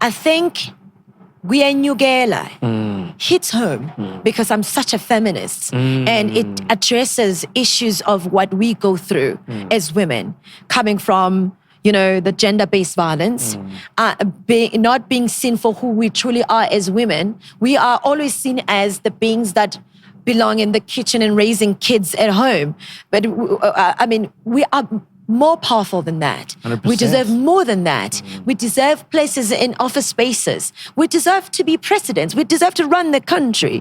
I think Guyenyugela hits home because I'm such a feminist and it addresses issues of what we go through as women, coming from, the gender-based violence, not being seen for who we truly are as women. We are always seen as the beings that belong in the kitchen and raising kids at home. But we are more powerful than that. 100%. We deserve more than that. We deserve places in office spaces. We deserve to be presidents. We deserve to run the country,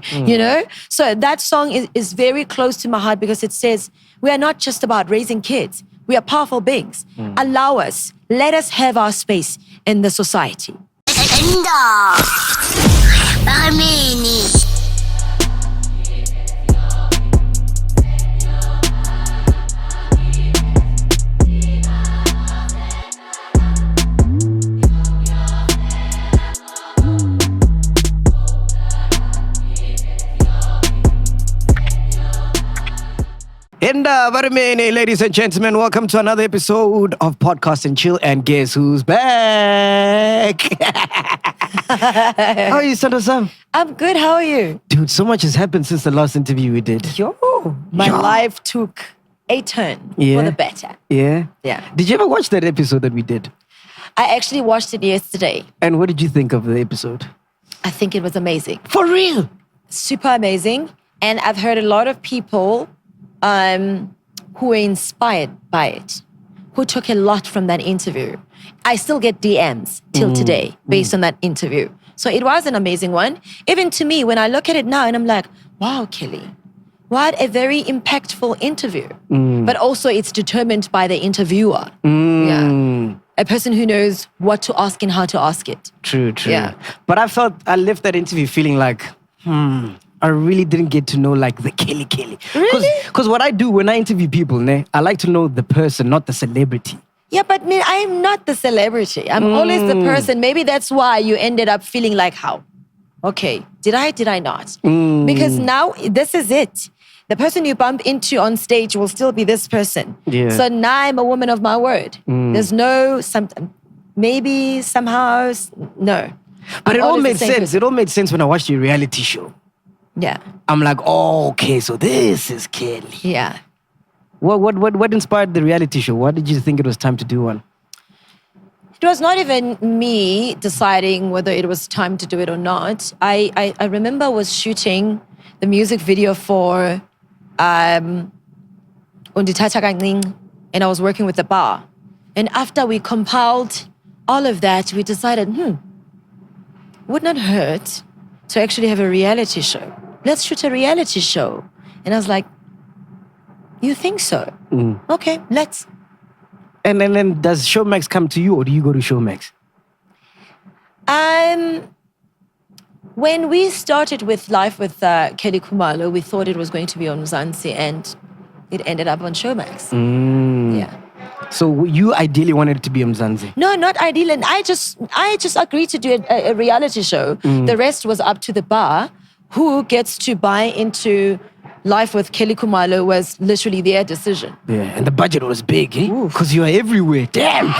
So that song is very close to my heart because it says, we are not just about raising kids. We are powerful beings. Allow us. Let us have our space in the society. Ladies and gentlemen, welcome to another episode of Podcast and Chill. And guess who's back? How are you, Sandra Sam? I'm good. How are you? Dude, so much has happened since the last interview we did. My life took a turn for the better. Yeah? Yeah. Did you ever watch that episode that we did? I actually watched it yesterday. And what did you think of the episode? I think it was amazing. For real? Super amazing. And I've heard a lot of people who were inspired by it, who took a lot from that interview. I still get DMs till today based on that interview. So it was an amazing one. Even to me, when I look at it now and I'm like, wow, Kelly, what a very impactful interview. But also it's determined by the interviewer. Yeah. A person who knows what to ask and how to ask it. True. Yeah. But I left that interview feeling like, I really didn't get to know like the Kelly. Really? Because what I do when I interview people, I like to know the person, not the celebrity. Yeah, but I'm not the celebrity. I'm always the person. Maybe that's why you ended up feeling like, how? Okay, did I not? Because now this is it. The person you bump into on stage will still be this person. Yeah. So now I'm a woman of my word. There's no, maybe, somehow, no. But it I'm all always made the same sense. person. It all made sense when I watched your reality show. Yeah. I'm like, oh, okay, so this is Kelly. Yeah. What inspired the reality show? Why did you think it was time to do one? It was not even me deciding whether it was time to do it or not. I remember I was shooting the music video for Unditata Kangling, and I was working with the bar. And after we compiled all of that, we decided, would not hurt to actually have a reality show. Let's shoot a reality show. And I was like, you think so? Okay, let's. And then does Showmax come to you or do you go to Showmax? When we started with Life with Kelly Khumalo, we thought it was going to be on Mzansi and it ended up on Showmax. Yeah. So you ideally wanted it to be on Mzansi? No, not ideally. And I just agreed to do a reality show. The rest was up to the bar. Who gets to buy into Life with Kelly Khumalo was literally their decision. Yeah, and the budget was big, eh? Because you are everywhere. Damn!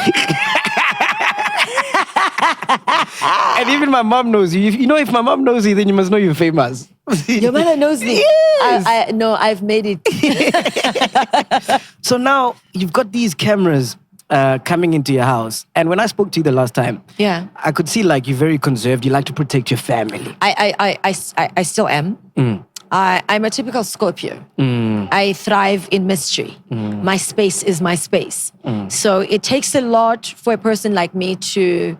And even my mom knows you. If my mom knows you, then you must know you're famous. Your mother knows me. Yes. No, I've made it. So now you've got these cameras coming into your house. And when I spoke to you the last time, Yeah. I could see like you're very conserved. You like to protect your family. I still am. I'm a typical Scorpio. I thrive in mystery. My space is my space. So it takes a lot for a person like me to,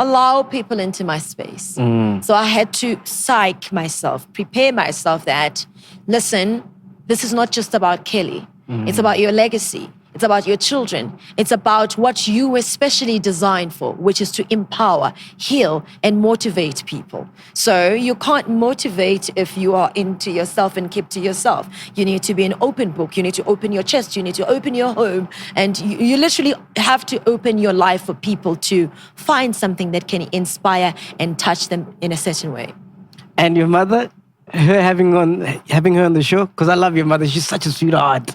allow people into my space. So I had to psych myself, prepare myself that, listen, this is not just about Kelly. It's about your legacy. It's about your children. It's about what you were specially designed for, which is to empower, heal, and motivate people. So you can't motivate if you are into yourself and keep to yourself. You need to be an open book. You need to open your chest. You need to open your home. And you literally have to open your life for people to find something that can inspire and touch them in a certain way. And your mother, having her on the show? Because I love your mother. She's such a sweetheart.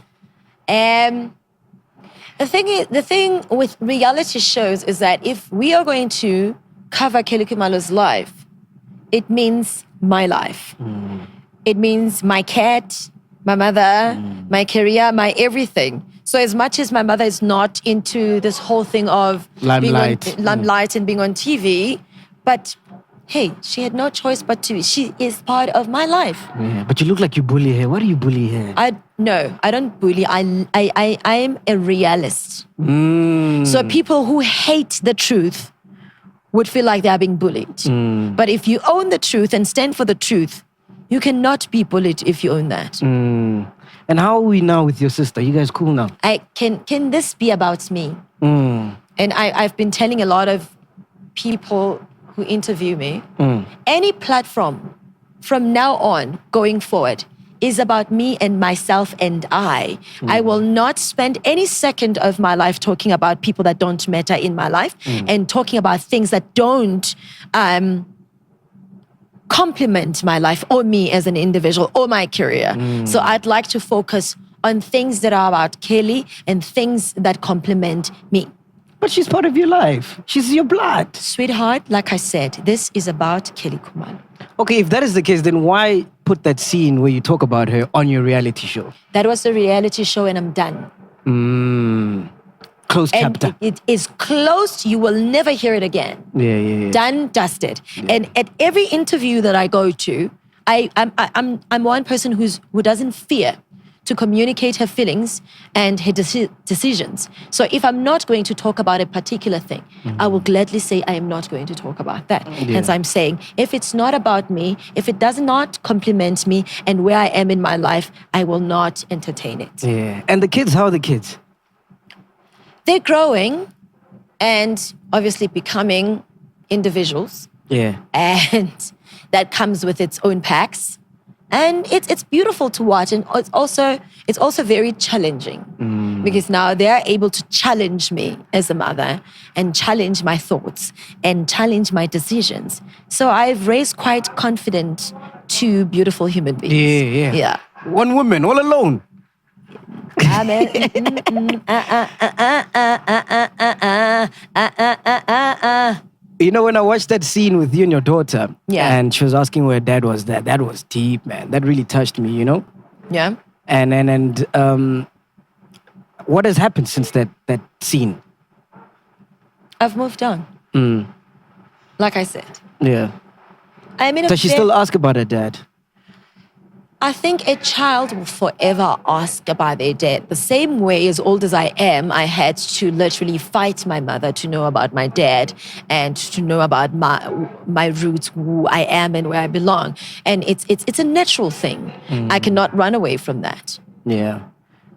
The thing with reality shows is that if we are going to cover Kelly Khumalo's life, it means my life. It means my cat, my mother, my career, my everything. So as much as my mother is not into this whole thing of limelight and being on TV, but hey, she had no choice but to. She is part of my life. Yeah, but you look like you bully her. Why do you bully her? No, I don't bully. I am a realist. So people who hate the truth would feel like they are being bullied. But if you own the truth and stand for the truth, you cannot be bullied if you own that. And how are we now with your sister? You guys cool now? Can this be about me? And I've been telling a lot of people who interview me, any platform from now on going forward is about me and myself and I. I will not spend any second of my life talking about people that don't matter in my life and talking about things that don't complement my life or me as an individual or my career. So I'd like to focus on things that are about Kelly and things that complement me. But she's part of your life. She's your blood. Sweetheart, like I said, this is about Kelly Khumalo. Okay, if that is the case, then why put that scene where you talk about her on your reality show? That was a reality show and I'm done. Closed chapter. And it is closed. You will never hear it again. Yeah. Done, dusted. Yeah. And at every interview that I go to, I'm one person who doesn't fear to communicate her feelings and her decisions. So if I'm not going to talk about a particular thing, I will gladly say I am not going to talk about that. Hence I'm saying, if it's not about me, if it does not complement me and where I am in my life, I will not entertain it. Yeah. And the kids, how are the kids? They're growing and obviously becoming individuals. Yeah. And that comes with its own packs. And it's beautiful to watch, and it's also very challenging because now they are able to challenge me as a mother and challenge my thoughts and challenge my decisions. So I've raised quite confident two beautiful human beings. Yeah. One woman, all alone. You know, when I watched that scene with you and your daughter, and she was asking where dad was, that was deep, man. That really touched me, you know? Yeah. And what has happened since that scene? I've moved on. Like I said. Yeah. Does she still ask about her dad? I think a child will forever ask about their dad. The same way, as old as I am, I had to literally fight my mother to know about my dad and to know about my roots, who I am and where I belong. And it's a natural thing. I cannot run away from that. Yeah.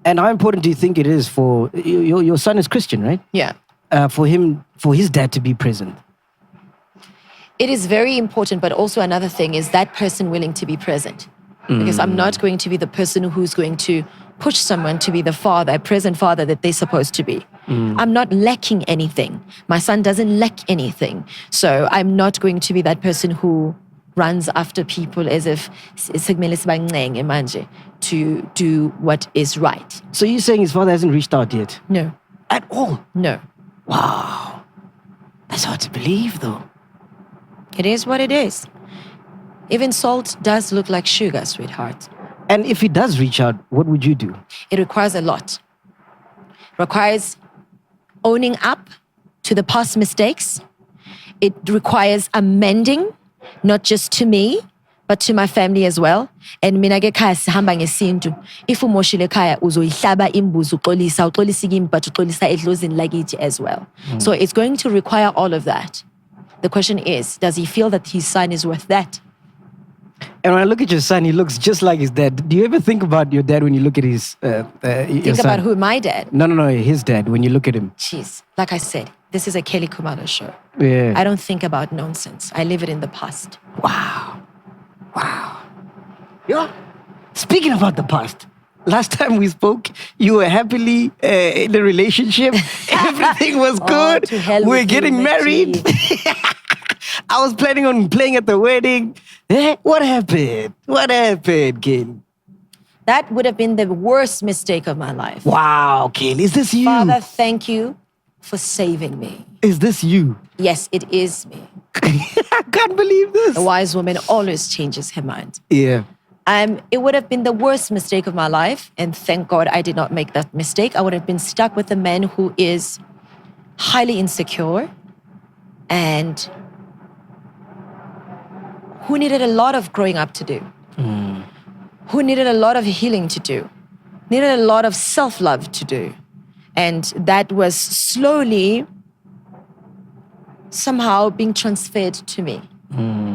And how important do you think it is for your son is Christian, right? Yeah. For his dad to be present? It is very important, but also another thing is that person willing to be present. Because I'm not going to be the person who's going to push someone to be the father, a present father that they're supposed to be. I'm not lacking anything. My son doesn't lack anything. So I'm not going to be that person who runs after people as if to do what is right. So you're saying his father hasn't reached out yet? No. At all? No. Wow. That's hard to believe, though. It is what it is. Even salt does look like sugar, sweetheart. And if he does reach out, what would you do? It requires a lot. It requires owning up to the past mistakes. It requires amending, not just to me, but to my family as well. And mina ke khaya sihamba ngesintu. If umoshile khaya uzoyihlaba imbuzi uxolisa imbatho uxolisa edlozini lakithi as well. So it's going to require all of that. The question is, does he feel that his son is worth that? And when I look at your son, he looks just like his dad. Do you ever think about your dad when you look at his Think about who? My dad? No, his dad, when you look at him. Jeez. Like I said, this is a Kelly Khumalo show. Yeah. I don't think about nonsense. I live it in the past. Wow. Yeah. Speaking about the past, last time we spoke, you were happily in a relationship. Everything was good. We're getting married. I was planning on playing at the wedding. What happened? What happened, kid? That would have been the worst mistake of my life. Wow, Kelly, is this you? Father, thank you for saving me. Is this you? Yes, it is me. I can't believe this. A wise woman always changes her mind. Yeah. It would have been the worst mistake of my life. And thank God I did not make that mistake. I would have been stuck with a man who is highly insecure and who needed a lot of growing up to do. Who needed a lot of healing to do, needed a lot of self-love to do. And that was slowly somehow being transferred to me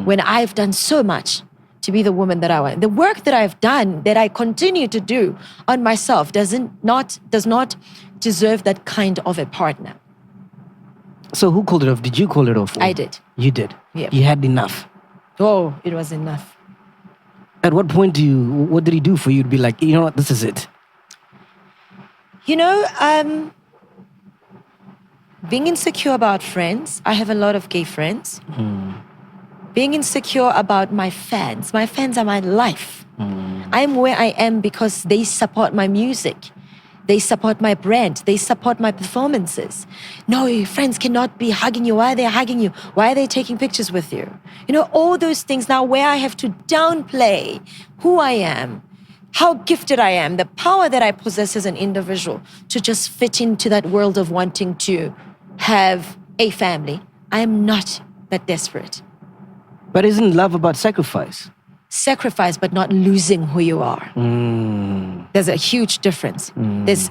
when I've done so much to be the woman that I want. The work that I've done, that I continue to do on myself does not deserve that kind of a partner. So who called it off? Did you call it off? I did. You did? Yeah. You had enough? Oh, it was enough. At what point what did he do for you to be like, you know what, this is it? You know, being insecure about friends, I have a lot of gay friends. Being insecure about my fans are my life. I'm where I am because they support my music. They support my brand. They support my performances. No, your friends cannot be hugging you. Why are they hugging you? Why are they taking pictures with you? You know, all those things now where I have to downplay who I am, how gifted I am, the power that I possess as an individual to just fit into that world of wanting to have a family. I am not that desperate. But isn't love about sacrifice? Sacrifice, but not losing who you are. There's a huge difference. There's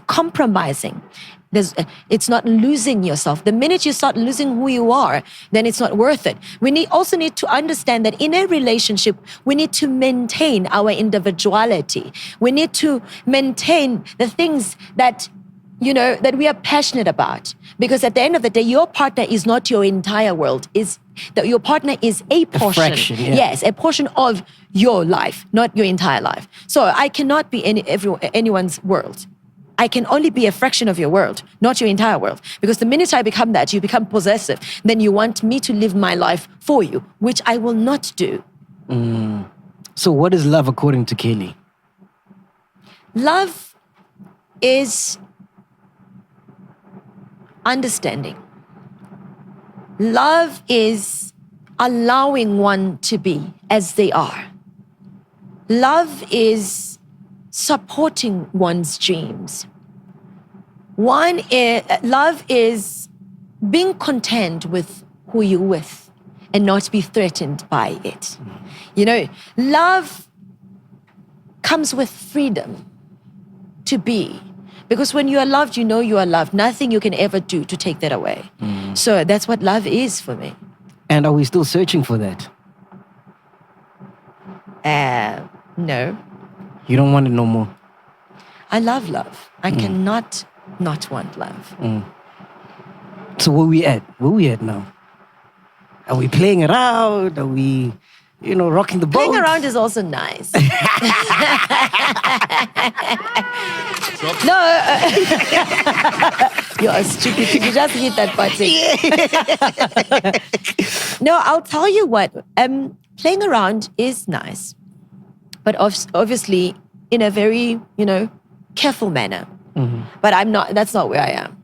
compromising. It's not losing yourself. The minute you start losing who you are, then it's not worth it. We also need to understand that in a relationship, we need to maintain our individuality. We need to maintain the things that that we are passionate about. Because at the end of the day, your partner is not your entire world. Your partner is a portion. A fraction, yeah. Yes, a portion of your life, not your entire life. So I cannot be anyone's world. I can only be a fraction of your world, not your entire world. Because the minute I become that, you become possessive. Then you want me to live my life for you, which I will not do. So what is love according to Kelly? Love is understanding. Love is allowing one to be as they are. Love is supporting one's dreams. Love is being content with who you're with and not be threatened by it. Love comes with freedom to be. Because when you are loved, you know you are loved. Nothing you can ever do to take that away. So that's what love is for me. And are we still searching for that? No. You don't want it no more? I love love. I cannot not want love. So where we at? Where we at now? Are we playing around? Are we, rocking the boat? Playing around is also nice. No, you're stupid. You just hit that button. No, I'll tell you what. Playing around is nice, but obviously in a very, careful manner. But I'm not. That's not where I am.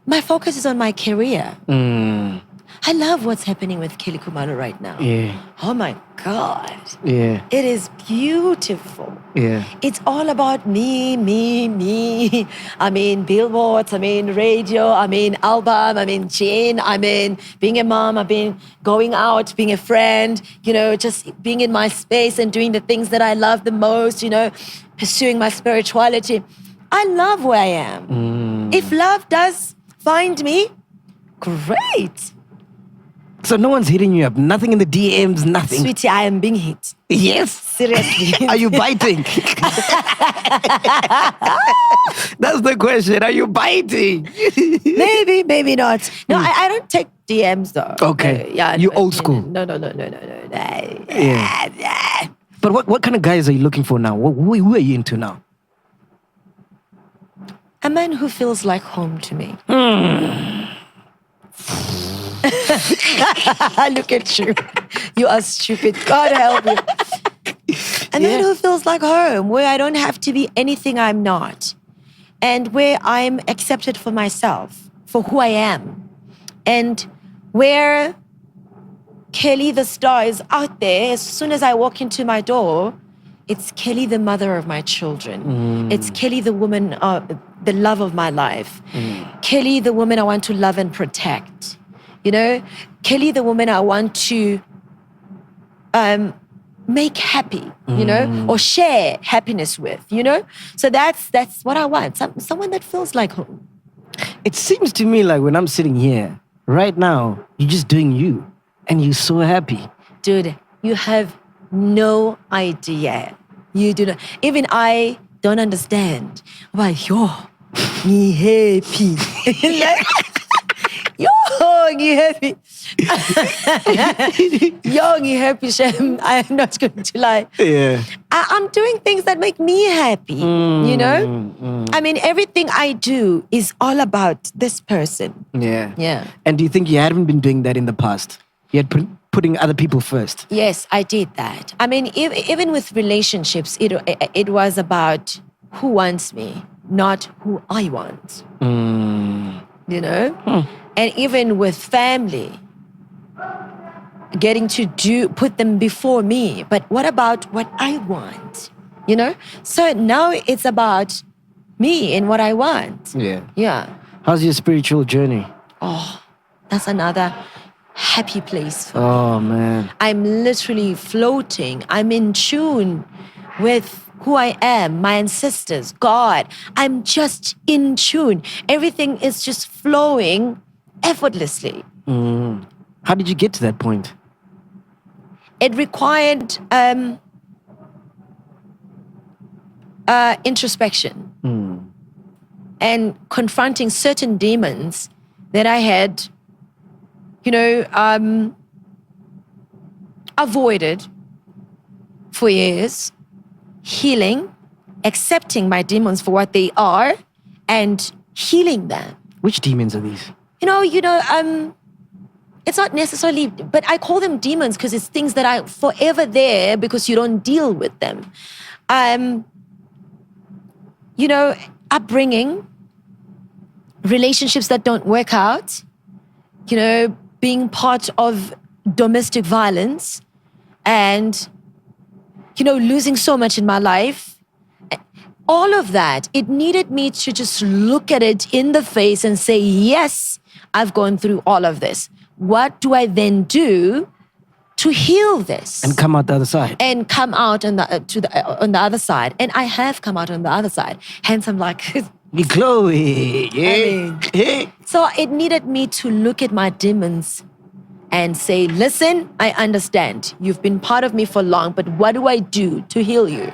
My focus is on my career. I love what's happening with Kelly Khumalo right now. Yeah. Oh my God. Yeah. It is beautiful. Yeah. It's all about me. I mean, billboards, I mean, radio, I mean, album, I mean, Jane, I mean, being a mom, I mean, going out, being a friend, just being in my space and doing the things that I love the most, pursuing my spirituality. I love where I am. If love does find me, great. So no one's hitting you up? Nothing in the DMs, nothing? Sweetie, I am being hit. Yes? Seriously. Are you biting? That's the question. Are you biting? Maybe, maybe not. No, I don't take DMs though. Okay. Yeah. You old school. No. Yeah. But what kind of guys are you looking for now? Who are you into now? A man who feels like home to me. Look at you. You are stupid. God help you. And then it feels like home, where I don't have to be anything I'm not. And where I'm accepted for myself, for who I am. And where Kelly the star is out there. As soon as I walk into my door, it's Kelly the mother of my children. It's Kelly the woman, the love of my life. Kelly the woman I want to love and protect. You know, Kelly the woman I want to make happy, you know, or share happiness with, you know? So that's what I want. Someone that feels like home. It seems to me like when I'm sitting here, right now, you're just doing you. And you're so happy. Dude, you have no idea. You do not. Even I don't understand. Why, yo, me happy. Yo, me happy. Yo, me happy, Shem. I am not going to lie. Yeah. I'm doing things that make me happy, you know? I mean, everything I do is all about this person. Yeah. Yeah. And do you think you hadn't been doing that in the past? You had putting other people first? Yes, I did that. I mean, even with relationships, it was about who wants me, not who I want. You know? And even with family, getting to put them before me. But what about what I want? You know? So now it's about me and what I want. Yeah. Yeah. How's your spiritual journey? Oh, that's another happy place for me. Oh, man. I'm literally floating. I'm in tune with who I am, my ancestors, God. I'm just in tune. Everything is just flowing effortlessly. How did you get to that point? It required introspection and confronting certain demons that I had, avoided for years, healing, accepting my demons for what they are, and healing them. Which demons are these? It's not necessarily, but I call them demons because it's things that are forever there because you don't deal with them. Upbringing, relationships that don't work out, being part of domestic violence and, losing so much in my life. All of that, it needed me to just look at it in the face and say, yes, I've gone through all of this. What do I then do to heal this? And come out the other side. And come out on the other side. And I have come out on the other side. Hence, I'm like... Chloe, yeah. So it needed me to look at my demons and say, listen, I understand. You've been part of me for long, but what do I do to heal you?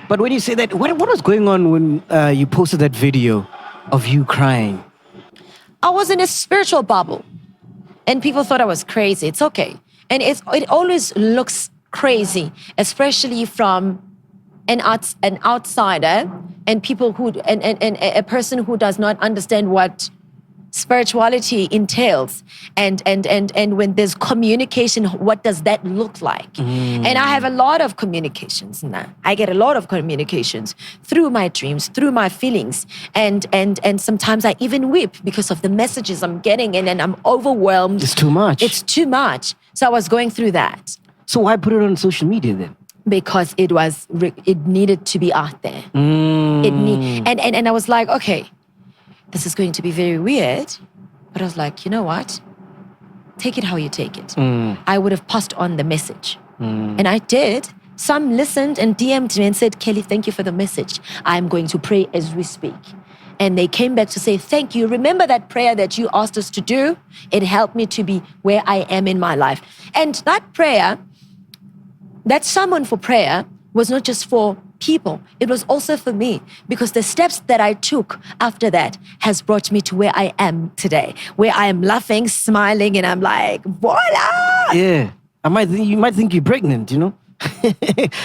But when you say that, what was going on when you posted that video of you crying? I was in a spiritual bubble. And people thought I was crazy. It's okay. And it always looks crazy, especially from an outsider and people and a person who does not understand what spirituality entails. And when there's communication, what does that look like? And I have a lot of communications now. I get a lot of communications through my dreams, through my feelings. And sometimes I even weep because of the messages I'm getting and I'm overwhelmed. It's too much. It's too much. So I was going through that. So why put it on social media then? Because it needed to be out there. And I was like, okay, this is going to be very weird. But I was like, you know what? Take it how you take it. I would have passed on the message. And I did. Some listened and DM'd me and said, Kelly, thank you for the message. I'm going to pray as we speak. And they came back to say, thank you. Remember that prayer that you asked us to do? It helped me to be where I am in my life. And that prayer, that summon for prayer was not just for people. It was also for me because the steps that I took after that has brought me to where I am today, where I am laughing, smiling, and I'm like, voila! Yeah. You might think you're pregnant,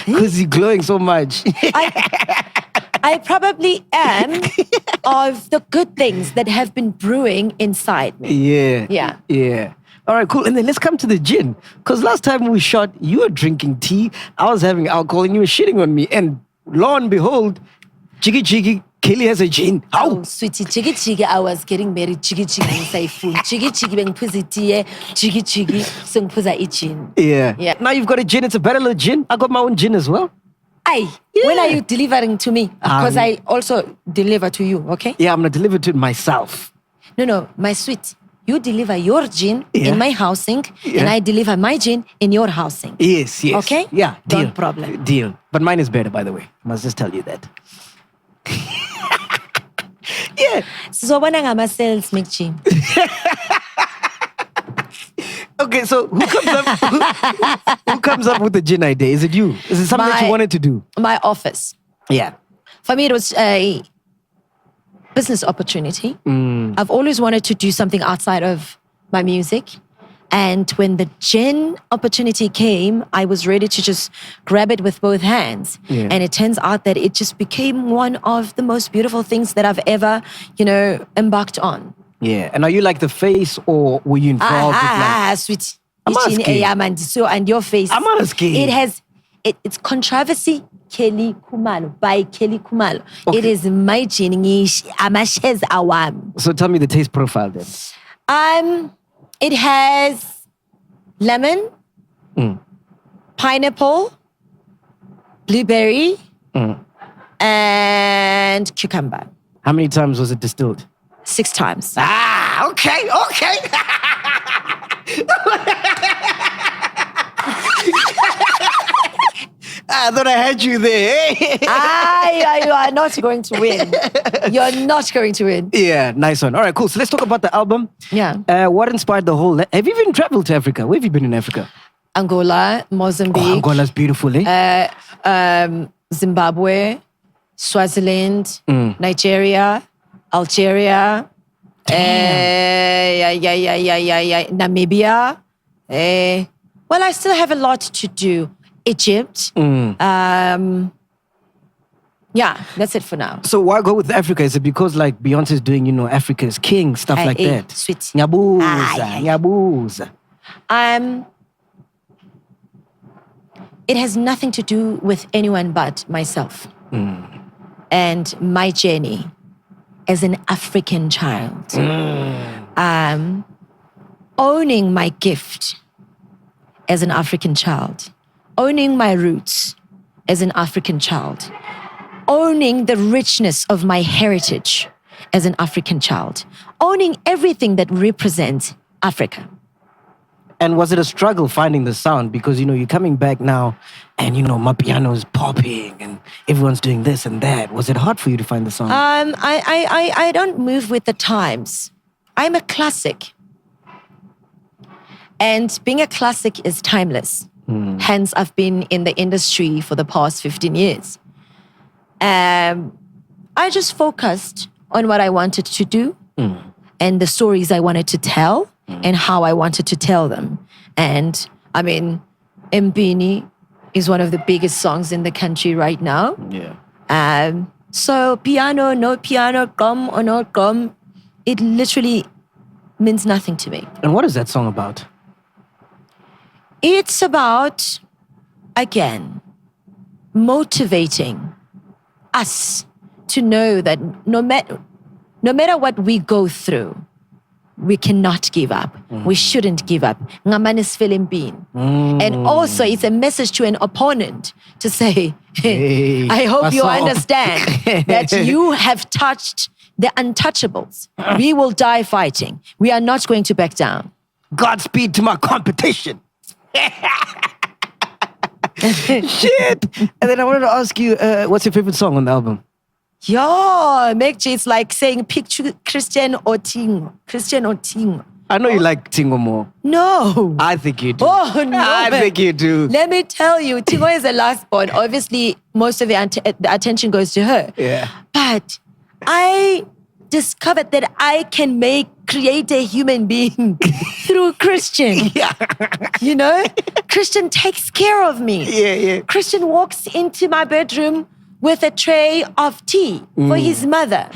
Because you're glowing so much. I probably am of the good things that have been brewing inside me. Yeah. All right, cool. And then let's come to the gin. Because last time we shot, you were drinking tea, I was having alcohol, and you were shitting on me. And lo and behold, Jiggy, Kelly has a gin. How? Oh, sweetie, Jiggy, I was getting married. Jiggy, say food. Jiggy, bang pussy tea. Jiggy, sung puza gin. Yeah. Now you've got a gin. It's a barrel of gin. I got my own gin as well. When are you delivering to me? Because I also deliver to you, okay? Yeah, I'm going to deliver to myself. No, my sweet. You deliver your gin in my housing, and I deliver my gin in your housing. Yes. Okay? Yeah, deal. No problem. Deal. But mine is better, by the way. I must just tell you that. Yeah. So when I'm a sales MacG. Okay, so who comes up with the gin idea? Is it you? Is it something that you wanted to do? My office. Yeah. For me, it was a business opportunity. I've always wanted to do something outside of my music. And when the gin opportunity came, I was ready to just grab it with both hands. Yeah. And it turns out that it just became one of the most beautiful things that I've ever, embarked on. Yeah. And are you like the face, or were you involved with like... Sweet. I'm asking. So, and your face. I'm asking. It's Controversy Kelly Khumalo by Kelly Khumalo. Okay. It is my gin. Amashez awam. So tell me the taste profile then. It has lemon, pineapple, blueberry, and cucumber. How many times was it distilled? 6 times. Okay. I thought I had you there. You are not going to win. You're not going to win. Yeah, nice one. All right, cool. So let's talk about the album. Yeah. What inspired the whole... Have you even traveled to Africa? Where have you been in Africa? Angola, Mozambique. Oh, Angola's beautiful, eh? Zimbabwe, Swaziland, Nigeria, Algeria, Namibia. Well, I still have a lot to do. Egypt. Yeah, that's it for now. So why go with Africa? Is it because like Beyonce's doing, Africa's King, stuff like that? Sweet. Nyabuza. It has nothing to do with anyone but myself. And my journey as an African child. Owning my gift as an African child. Owning my roots as an African child. Owning the richness of my heritage as an African child. Owning everything that represents Africa. And was it a struggle finding the sound? Because, you're coming back now and, my piano is popping and everyone's doing this and that. Was it hard for you to find the sound? I don't move with the times. I'm a classic. And being a classic is timeless. Hence, I've been in the industry for the past 15 years. I just focused on what I wanted to do and the stories I wanted to tell and how I wanted to tell them. And Mbini is one of the biggest songs in the country right now. Yeah. So piano, no piano, gum or not gum, it literally means nothing to me. And what is that song about? It's about, again, motivating us to know that no matter what we go through, we cannot give up. We shouldn't give up. And also, it's a message to an opponent to say, hey, I hope you understand that you have touched the untouchables. We will die fighting. We are not going to back down. Godspeed to my competition. Shit. And then I wanted to ask you, what's your favorite song on the album? Yo, MacG, it's like saying picture Christian or Tingo. I know you like Tingo more. No. I think you do. Oh, no. I think you do. Let me tell you, Tingo is the last born. Obviously, most of the attention goes to her. Yeah. But I discovered that I can create a human being through Christian. Yeah. Christian takes care of me. Yeah. Christian walks into my bedroom with a tray of tea for his mother.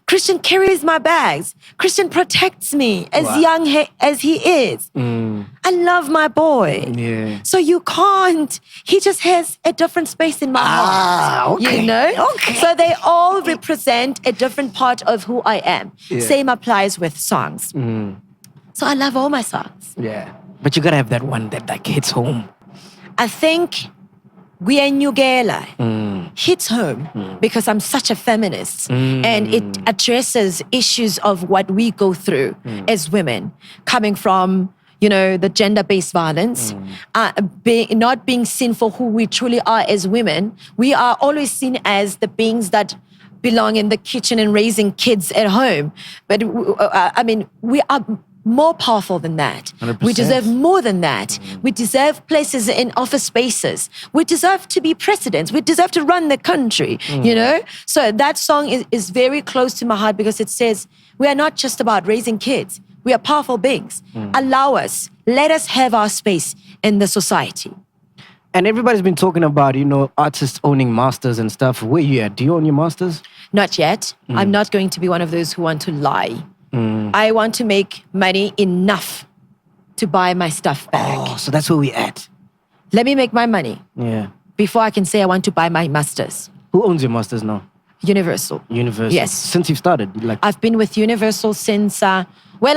Christian carries my bags. Christian protects me as young as he is. I love my boy. Yeah. So you can't, he just has a different space in my heart. Okay. You know? Okay. So they all represent a different part of who I am. Yeah. Same applies with songs. So I love all my songs. Yeah. But you gotta have that one that like hits home. I think Guyenyugela hits home because I'm such a feminist and it addresses issues of what we go through as women, coming from, you know, the gender-based violence, not being seen for who we truly are as women. We are always seen as the beings that belong in the kitchen and raising kids at home. But I mean, we are more powerful than that. 100%. We deserve more than that. We deserve places in office spaces. We deserve to be presidents. We deserve to run the country, you know? So that song is very close to my heart because it says, we are not just about raising kids. We are powerful beings. Allow us. Let us have our space in the society. And everybody's been talking about, you know, artists owning masters and stuff. Where you at? Do you own your masters? Not yet. I'm not going to be one of those who want to lie. I want to make money enough to buy my stuff back. Oh, so that's where we at. Let me make my money Yeah. before I can say I want to buy my masters. Who owns your masters now? Universal. Universal. Yes. Since you've started, like. I've been with Universal since, well,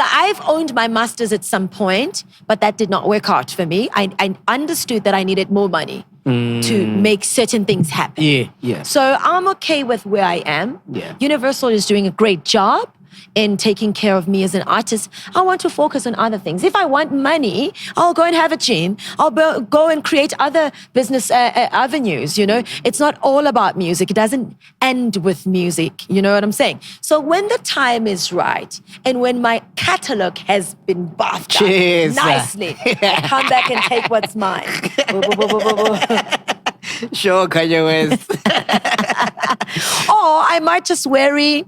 I've owned my masters at some point, but that did not work out for me. I understood that I needed more money to make certain things happen. Yeah. Yeah. So I'm okay with where I am. Yeah. Universal is doing a great job in taking care of me as an artist. I want to focus on other things. If I want money, I'll go and have a gym. I'll go and create other business avenues, you know. It's not all about music. It doesn't end with music, you know what I'm saying? So when the time is right and when my catalog has been buffed up nicely, I'll come back and take what's mine. Sure, Kanye West. Or I might just marry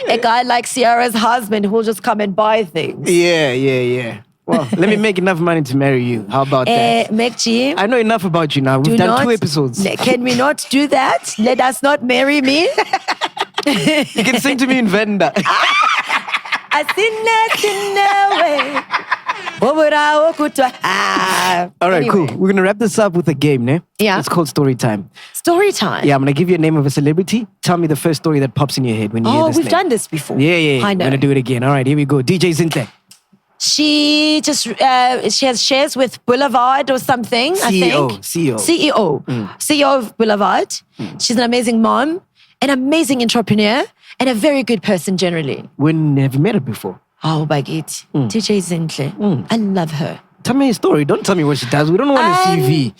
a guy like Ciara's husband who'll just come and buy things. Yeah. Well, let me make enough money to marry you. How about that? MacG, I know enough about you now. We've done 2 episodes. Can we not do that? Let us not marry me. You can sing to me in Venda. I see nothing away. All right, cool. We're going to wrap this up with a game, ne? Yeah. It's called Story Time. Story time. Yeah, I'm going to give you a name of a celebrity. Tell me the first story that pops in your head when you hear this we've name. done this before. Yeah. I know. We're going to do it again. All right, here we go. DJ Zintle. She just she has shares with Boulevard or something. I think. CEO of Boulevard. She's an amazing mom, an amazing entrepreneur, and a very good person generally. When have you met her before? Oh, Bagit. DJ Zintle. I love her. Tell me a story. Don't tell me what she does. We don't want a CV.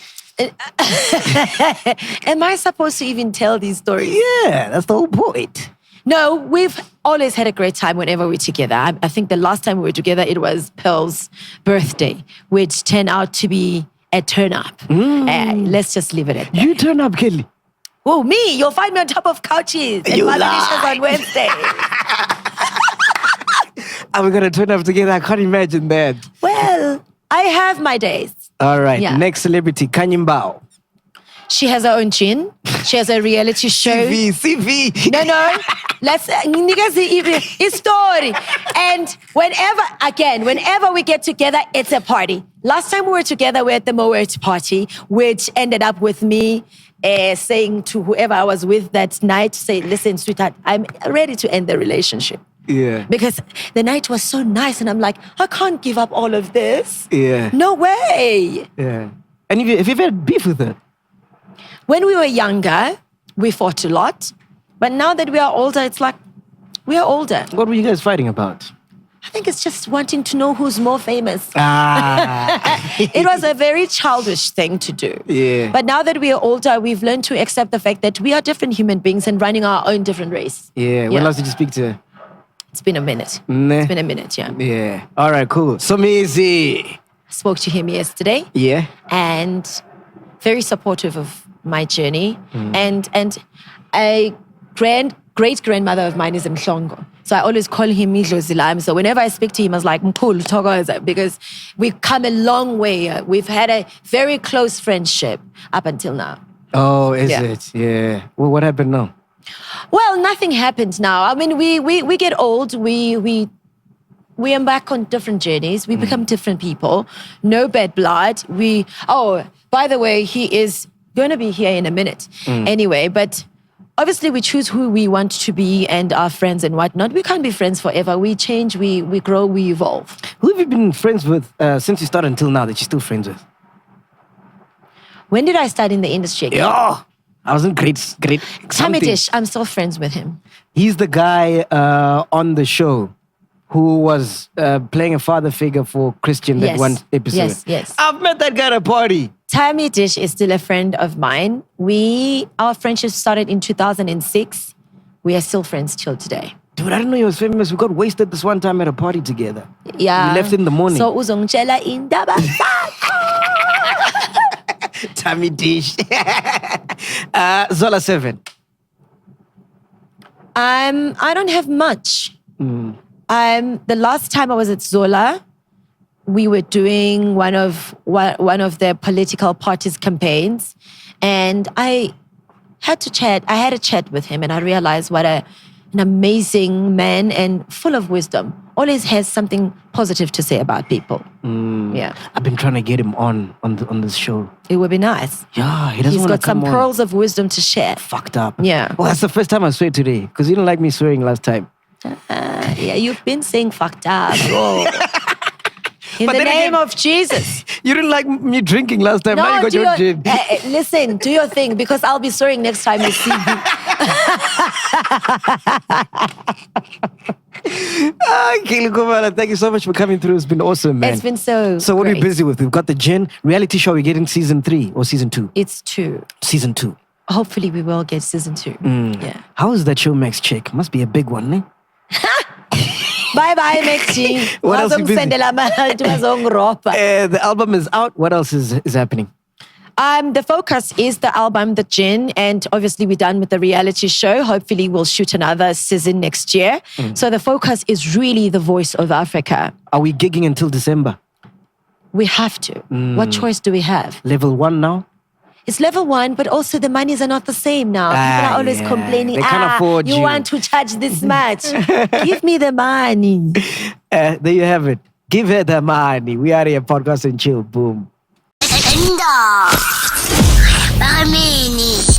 Am I supposed to even tell these stories? Yeah, that's the whole point. No, we've always had a great time whenever we're together. I think the last time we were together, it was Pearl's birthday, which turned out to be a turn up. Let's just leave it at that. You turn up, Kelly. Oh, me? You'll find me on top of couches and Margaritas on Wednesday. Are we going to turn up together? I can't imagine that. Well, I have my days. All right. Yeah. Next celebrity, Kanyimbao. She has her own gin. She has a reality show. CV. No. Let's it's story. And whenever we get together, it's a party. Last time we were together, we were at the Moet party, which ended up with me saying to whoever I was with that night, say, listen, sweetheart, I'm ready to end the relationship. Yeah. Because the night was so nice and I'm like, I can't give up all of this. Yeah. No way. Yeah. And have you ever had beef with her? When we were younger, we fought a lot. But now that we are older, it's like, we are older. What were you guys fighting about? I think it's just wanting to know who's more famous. It was a very childish thing to do. Yeah. But now that we are older, we've learned to accept the fact that we are different human beings and running our own different race. Yeah. When else did you speak to her? It's been a minute. Nah. It's been a minute, yeah. Yeah. All right, cool. Somizi. Spoke to him yesterday. Yeah. And very supportive of my journey. And a great-grandmother of mine is Mhlongo. So I always call him Midlozilami. So whenever I speak to him, I was like, Mkhulu Thokoza, because we've come a long way. We've had a very close friendship up until now. Oh, is Yeah. it? Yeah. Well, what happened now? Well, nothing happened now. I mean, we get old. We embark on different journeys. We become different people. No bad blood. By the way, he is going to be here in a minute. Anyway, but obviously we choose who we want to be and our friends and whatnot. We can't be friends forever. We change, we grow, we evolve. Who have you been friends with since you started until now that you're still friends with? When did I start in the industry again? Yeah. I was in great something. Tamitish, I'm still friends with him. He's the guy on the show who was playing a father figure for Christian that one episode. Yes. I've met that guy at a party. Tamitish is still a friend of mine. Our friendship started in 2006. We are still friends till today. Dude, I didn't know he was famous. We got wasted this one time at a party together. Yeah. We left in the morning. So uzongitshela indaba. Tammy Dish. Zola 7. I don't have much. The last time I was at Zola, we were doing one of the political parties' campaigns, and I had a chat with him, and I realized what an amazing man and full of wisdom. Always has something positive to say about people. Yeah, I've been trying to get him on this show. it would be nice. Yeah, he doesn't He's want to got some come on. pearls of wisdom to share. Fucked up. Yeah. Well, that's the first time I swear today because you didn't like me swearing last time. Yeah, you've been saying fucked up. Whoa. In But the then name again- of Jesus. You didn't like me drinking last time. now you got do your gin. listen, do your thing because I'll be swearing next time you see me. Khumalo, thank you so much for coming through. It's been awesome, man. It's been so what are we great. busy with? We've got the gin reality show. We're getting season 3 or season 2? It's 2. Season 2. Hopefully we will get season 2. Yeah. How is that show, Max Check? Must be a big one, eh? Bye, MacG. What else you busy? The album is out. What else is happening? The focus is the album, The Gin, and obviously we're done with the reality show. Hopefully we'll shoot another season next year. So the focus is really the voice of Africa. Are we gigging until December? We have to. What choice do we have? Level 1 now? It's level 1, but also the monies are not the same now. People are always complaining, They can't afford you you." want to charge this much. Give me the money. There you have it. Give her the money. We are here, podcast and chill. Boom. Enda. Bamini.